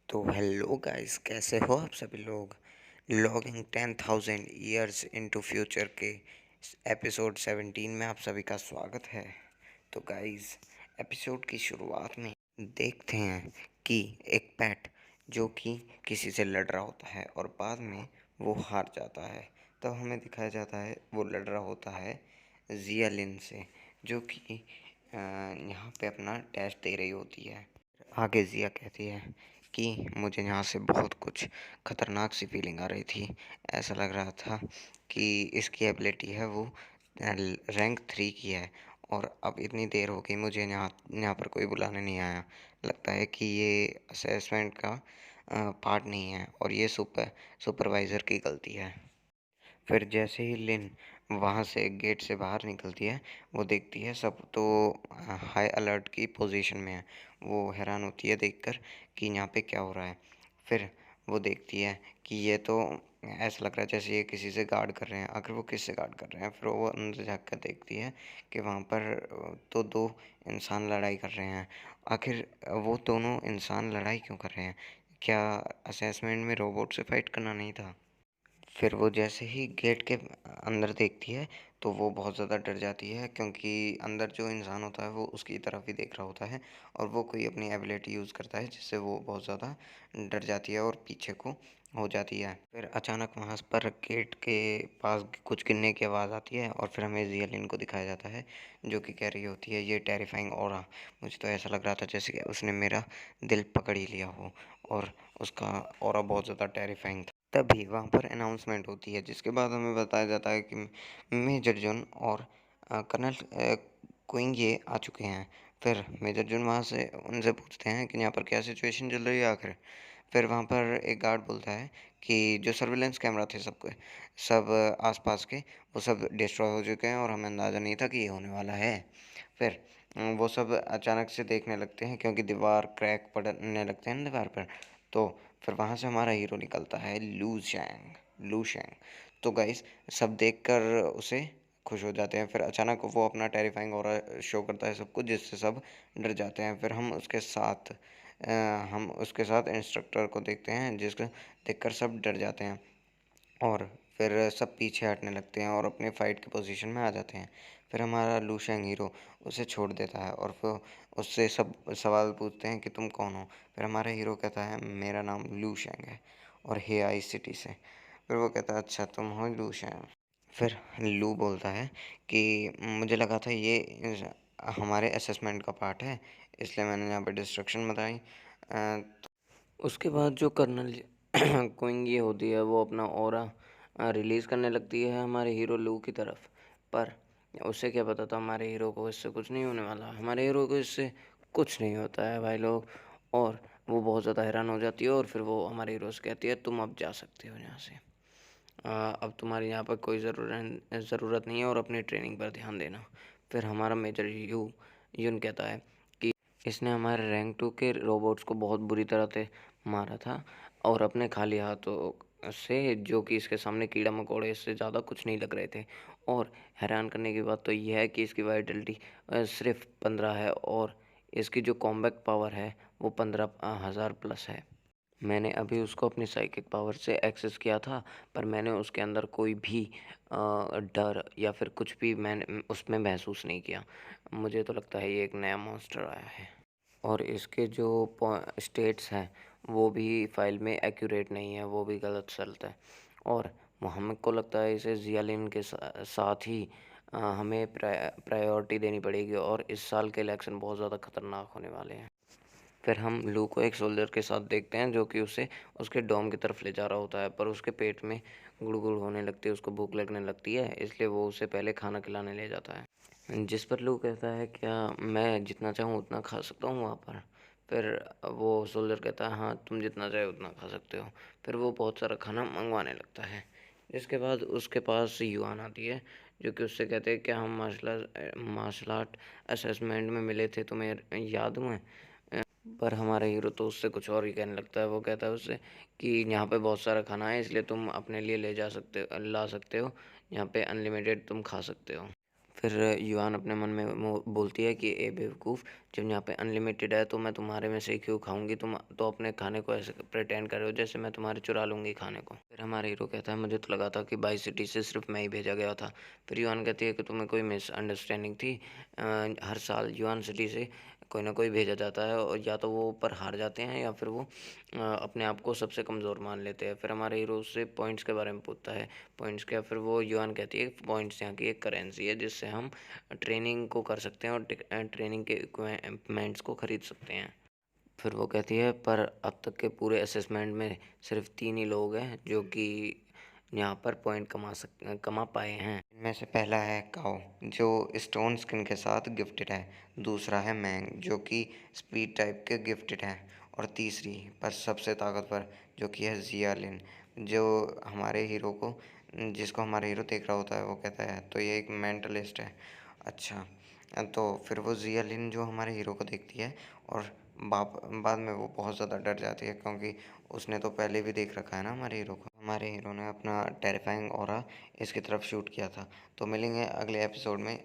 तो hello guys, कैसे हो आप सभी लोग। लॉगिंग 10,000 ईयर्स इनटू फ्यूचर के एपिसोड 17 में आप सभी का स्वागत है। तो गाइस, एपिसोड की शुरुआत में देखते हैं कि एक पैट जो कि किसी से लड़ रहा होता है और बाद में वो हार जाता है। तब हमें दिखाया जाता है वो लड़ रहा होता है जियालिन से, जो कि यहाँ पे अपना टेस्ट दे रही होती है। आगे जिया कहती है कि मुझे यहाँ से बहुत कुछ खतरनाक सी फीलिंग आ रही थी। ऐसा लग रहा था कि इसकी एबिलिटी है वो रैंक 3 की है, और अब इतनी देर हो गई मुझे यहाँ यहाँ पर कोई बुलाने नहीं आया। लगता है कि ये असेसमेंट का पार्ट नहीं है और ये सुपरवाइज़र की गलती है। फिर जैसे ही लिन वहाँ से गेट से बाहर निकलती है, वो देखती है सब तो हाई अलर्ट की पोजीशन में है। वो हैरान होती है देखकर कि यहाँ पे क्या हो रहा है। फिर वो देखती है कि ये तो ऐसा लग रहा है जैसे ये किसी से गार्ड कर रहे हैं। आखिर वो किससे गार्ड कर रहे हैं? फिर वो अंदर झाँक कर देखती है कि वहाँ पर तो दो इंसान लड़ाई कर रहे हैं। आखिर वो दोनों इंसान लड़ाई क्यों कर रहे हैं? क्या असेसमेंट में रोबोट से फाइट करना नहीं था? फिर वो जैसे ही गेट के अंदर देखती है तो वो बहुत ज़्यादा डर जाती है, क्योंकि अंदर जो इंसान होता है वो उसकी तरफ ही देख रहा होता है और वो कोई अपनी एबिलिटी यूज़ करता है जिससे वो बहुत ज़्यादा डर जाती है और पीछे को हो जाती है। फिर अचानक वहाँ पर गेट के पास कुछ गिरने की आवाज़ आती है और फिर हमें जियालिन को दिखाया जाता है, जो कि कह रही होती है ये टेरिफाइंग ऑरा। मुझे तो ऐसा लग रहा था जैसे कि उसने मेरा दिल पकड़ ही लिया हो, और उसका ऑरा बहुत ज़्यादा टेरिफाइंग था। तभी वहाँ पर अनाउंसमेंट होती है, जिसके बाद हमें बताया जाता है कि मेजर जॉन और कर्नल क्विंग ये आ चुके हैं। फिर मेजर जॉन वहाँ से उनसे पूछते हैं कि यहाँ पर क्या सिचुएशन चल रही है आखिर। फिर वहाँ पर एक गार्ड बोलता है कि जो सर्विलेंस कैमरा थे सबके सब आसपास के, वो सब डिस्ट्रॉय हो चुके हैं और हमें अंदाज़ा नहीं था कि ये होने वाला है। फिर वो सब अचानक से देखने लगते हैं, क्योंकि दीवार क्रैक पड़ने लगते हैं ना दीवार पर। तो फिर वहाँ से हमारा हीरो निकलता है, लू शैंग। तो गाइस, सब देखकर उसे खुश हो जाते हैं। फिर अचानक वो अपना टेरिफाइंग ऑरा शो करता है सबको, जिससे सब डर जाते हैं। फिर हम उसके साथ इंस्ट्रक्टर को देखते हैं, जिसको देखकर सब डर जाते हैं और फिर सब पीछे हटने लगते हैं और अपने फ़ाइट की पोजीशन में आ जाते हैं। फिर हमारा लू शेंग हीरो उसे छोड़ देता है और फिर उससे सब सवाल पूछते हैं कि तुम कौन हो। फिर हमारा हीरो कहता है मेरा नाम लू शेंग है और हे आई सिटी से। फिर वो कहता है अच्छा तुम हो लू शेंग। फिर लू बोलता है कि मुझे लगा था ये हमारे असेसमेंट का पार्ट है, इसलिए मैंने यहाँ पर डिस्ट्रक्शन बताई। उसके बाद जो कर्नल क्विंग ये होती है वो अपना ऑरा रिलीज़ करने लगती है हमारे हीरो लू की तरफ। पर उसे क्या पता था हमारे हीरो को इससे कुछ नहीं होने वाला। हमारे हीरो को इससे कुछ नहीं होता है भाई लोग। और वो बहुत ज़्यादा हैरान हो जाती है और फिर वो हमारे हीरो से कहती है तुम अब जा सकते हो यहाँ से। अब तुम्हारी यहाँ पर कोई ज़रूरत नहीं है और अपनी ट्रेनिंग पर ध्यान देना। फिर हमारा मेजर यून कहता है कि इसने हमारे रैंक 2 के रोबोट्स को बहुत बुरी तरह से मारा था और अपने खाली हाथों से, जो कि इसके सामने कीड़ा मकोड़े इससे ज़्यादा कुछ नहीं लग रहे थे। और हैरान करने की बात तो यह है कि इसकी वाइटलिटी सिर्फ 15 है और इसकी जो कॉम्बैट पावर है वो 15,000 प्लस है। मैंने अभी उसको अपनी साइकिक पावर से एक्सेस किया था, पर मैंने उसके अंदर कोई भी डर या फिर कुछ भी मैंने उसमें महसूस नहीं किया। मुझे तो लगता है ये एक नया मॉन्स्टर आया है और इसके जो स्टेट्स हैं वो भी फाइल में एक्यूरेट नहीं है, वो भी गलत चलता है। और वो हमको लगता है इसे जियालिन के साथ ही हमें प्रायोरिटी देनी पड़ेगी और इस साल के इलेक्शन बहुत ज़्यादा खतरनाक होने वाले हैं। फिर हम लू को एक सोल्जर के साथ देखते हैं, जो कि उसे उसके डोम की तरफ ले जा रहा होता है, पर उसके पेट में गुड़गुड़ होने लगती है, उसको भूख लगने लगती है, इसलिए वो उसे पहले खाना खिलाने ले जाता है। जिस पर लू कहता है क्या मैं जितना चाहूँ उतना खा सकता हूँ वहाँ पर। फिर वो सोल्जर कहता है हाँ तुम जितना चाहे उतना खा सकते हो। फिर वो बहुत सारा खाना मंगवाने लगता है, जिसके बाद उसके पास युआन आती है, जो कि उससे कहते हैं क्या हम मार्शल आर्ट असेसमेंट में मिले थे, तुम्हें याद हुए? पर हमारा हीरो तो उससे कुछ और ही कहने लगता है। वो कहता है उससे कि यहाँ पे बहुत सारा खाना है, इसलिए तुम अपने लिए ले जा सकते ला सकते हो, यहाँ पे अनलिमिटेड तुम खा सकते हो। फिर युआन अपने मन में बोलती है कि ए बेवकूफ़, जब यहाँ पे अनलिमिटेड है तो मैं तुम्हारे में से ही क्यों खाऊंगी। तुम तो अपने खाने को ऐसे प्रिटेंड कर रहे हो जैसे मैं तुम्हारे चुरा लूंगी खाने को। फिर हमारा हीरो कहता है मुझे तो लगा था कि बाई सिटी से सिर्फ मैं ही भेजा गया था। फिर युआन कहती है कि तुम्हें कोई मिसअंडरस्टैंडिंग थी। हर साल युआन सिटी से कोई ना कोई भेजा जाता है और या तो वो ऊपर हार जाते हैं या फिर वो अपने आप को सबसे कमज़ोर मान लेते हैं। फिर हमारे हीरो उससे पॉइंट्स के बारे में पूछता है। पॉइंट्स क्या? फिर वो युआन कहती है पॉइंट्स यहाँ की एक करेंसी है जिससे हम ट्रेनिंग को कर सकते हैं और ट्रेनिंग के इक्विपमेंट्स को खरीद सकते हैं। फिर वो कहती है पर अब तक के पूरे असेसमेंट में सिर्फ 3 ही लोग हैं जो कि यहाँ पर पॉइंट कमा पाए हैं। इनमें से पहला है काओ जो स्टोन स्किन के साथ गिफ्टेड है। दूसरा है मैंग जो कि स्पीड टाइप के गिफ्टेड है। और तीसरी पर सबसे ताकतवर जो कि है जियालिन जो हमारे हीरो को जिसको हमारा हीरो देख रहा होता है। वो कहता है तो ये एक मेंटलिस्ट है। अच्छा, तो फिर वो जियालिन जो हमारे हीरो को देखती है और बाद में वो बहुत ज़्यादा डर जाती है क्योंकि उसने तो पहले भी देख रखा है ना हमारे हीरो को। हमारे हीरो ने अपना टेरिफाइंग ऑरा इसकी तरफ शूट किया था। तो मिलेंगे अगले एपिसोड में।